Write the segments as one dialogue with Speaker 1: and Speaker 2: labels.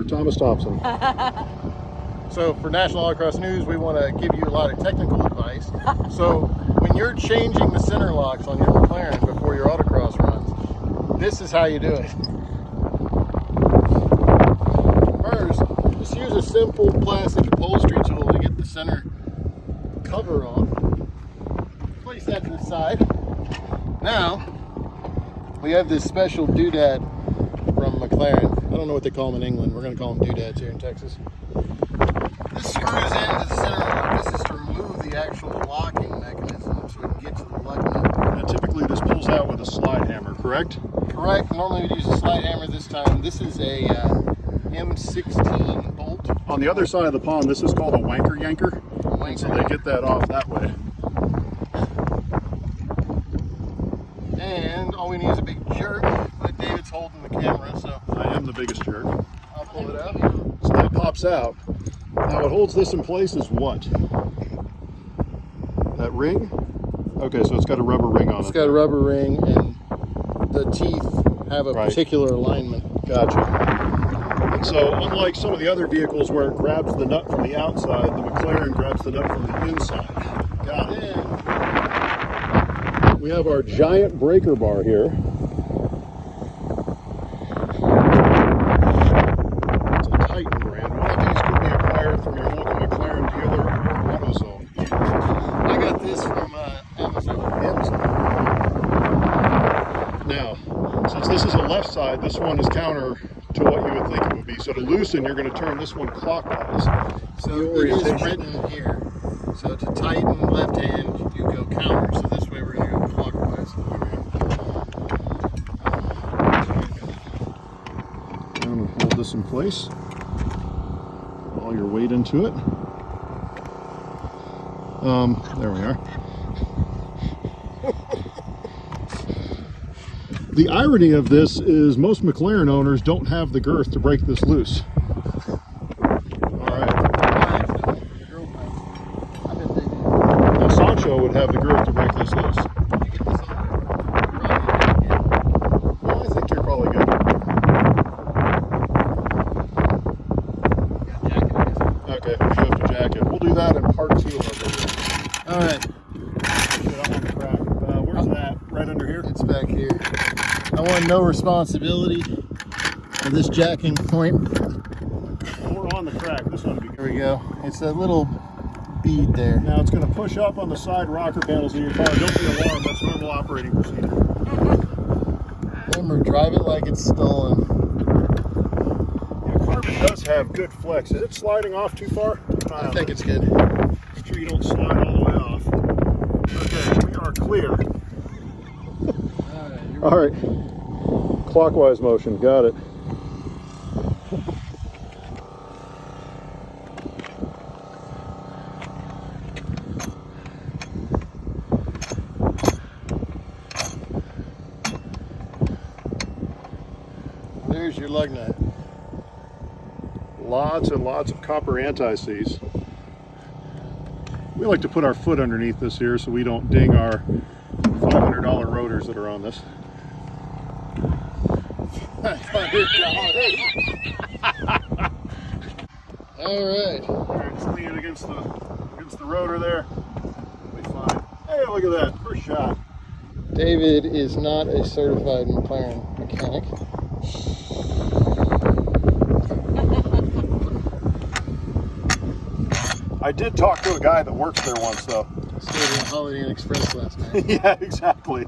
Speaker 1: Thomas Thompson.
Speaker 2: So for National Autocross News, we want to give you a lot of technical advice. So when you're changing the center locks on your McLaren before your autocross runs, this is how you do it. First, just use a simple plastic upholstery tool to get the center cover off. Place that to the side. Now, we have this special doodad from McLaren. I don't know what they call them in England. We're going to call them doodads here in Texas. This screws into the center lock. This is to remove the actual locking mechanism so we can get to the lug nut.
Speaker 1: And typically this pulls out with a slide hammer, correct?
Speaker 2: Correct. Normally we'd use a slide hammer this time. This is a M16 bolt.
Speaker 1: On the other side of the pond, this is called a wanker yanker. So they get that off that way.
Speaker 2: And all we need is a big jerk, but David's holding the camera, so
Speaker 1: I am the biggest jerk.
Speaker 2: I'll pull it out.
Speaker 1: So that pops out. Now what holds this in place is what? That ring? Okay, so it's got a rubber ring on it.
Speaker 2: It's got a rubber ring, and the teeth have a particular alignment.
Speaker 1: Gotcha. And so unlike some of the other vehicles where it grabs the nut from the outside, the McLaren grabs the nut from the inside. Got it. We have our giant breaker bar here. It's a Titan brand. One of these could be acquired from your local McLaren dealer or AutoZone.
Speaker 2: I got this from Amazon.
Speaker 1: Now, since this is a left side, this one is counter to what you would think it would be. So to loosen, you're going to turn this one clockwise.
Speaker 2: So it is written here. So to tighten left hand, you go counter. So this way we're going to go clockwise.
Speaker 1: I'm going to hold this in place. All your weight into it. There we are. The irony of this is most McLaren owners don't have the girth to break this loose. Now Sancho would have the girth to break this loose. Well, I think you're probably good. Okay, we have to jack it. We'll do that in part 2 of our video.
Speaker 2: All right.
Speaker 1: Shit, I'm on the crack. Where's that? Right under here?
Speaker 2: It's back here. I want no responsibility for this jacking point.
Speaker 1: We're on the crack. This ought to be good.
Speaker 2: There we go. It's a little bead there.
Speaker 1: Now it's going to push up on the side rocker panels of your car. Don't be alarmed. That's normal operating procedure.
Speaker 2: Remember, drive it like it's stolen.
Speaker 1: Yeah, carbon does have good flex. Is it sliding off too far?
Speaker 2: I think it's good.
Speaker 1: Make sure you don't slide all the way off. Okay, we are clear. All right, clockwise motion, got it.
Speaker 2: There's your lug nut.
Speaker 1: Lots and lots of copper anti-seize. We like to put our foot underneath this here so we don't ding our $500 rotors that are on this.
Speaker 2: All
Speaker 1: right, just lean it against the rotor there. It'll be fine. Hey, look at that, first shot.
Speaker 2: David is not a certified McLaren mechanic.
Speaker 1: I did talk to a guy that works there once, though.
Speaker 2: Stayed in Holiday Inn Express last night.
Speaker 1: Yeah, exactly.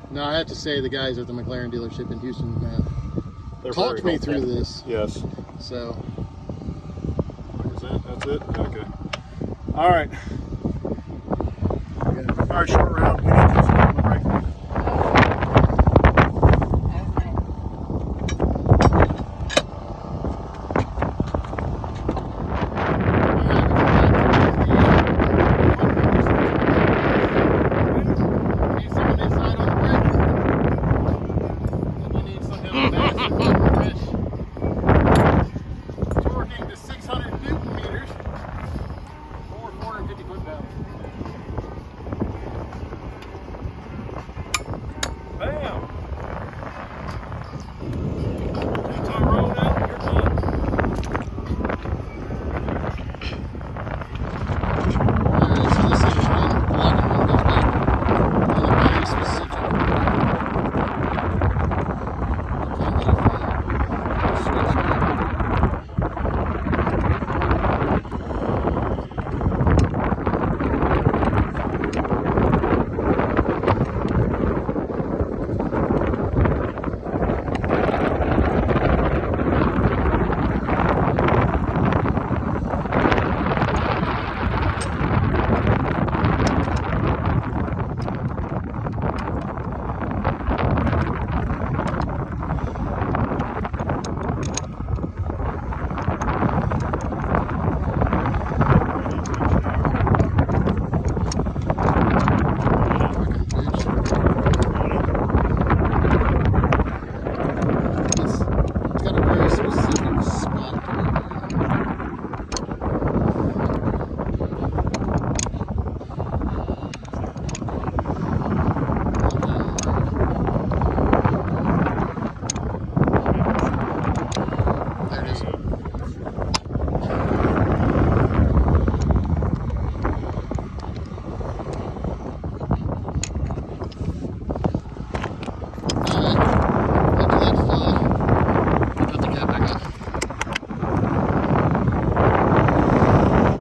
Speaker 2: No, I have to say the guys at the McLaren dealership in Houston
Speaker 1: They're
Speaker 2: talked me
Speaker 1: helpful.
Speaker 2: through this.
Speaker 1: Yes.
Speaker 2: So.
Speaker 1: Is that? That's it? Okay. All right. All right, short round.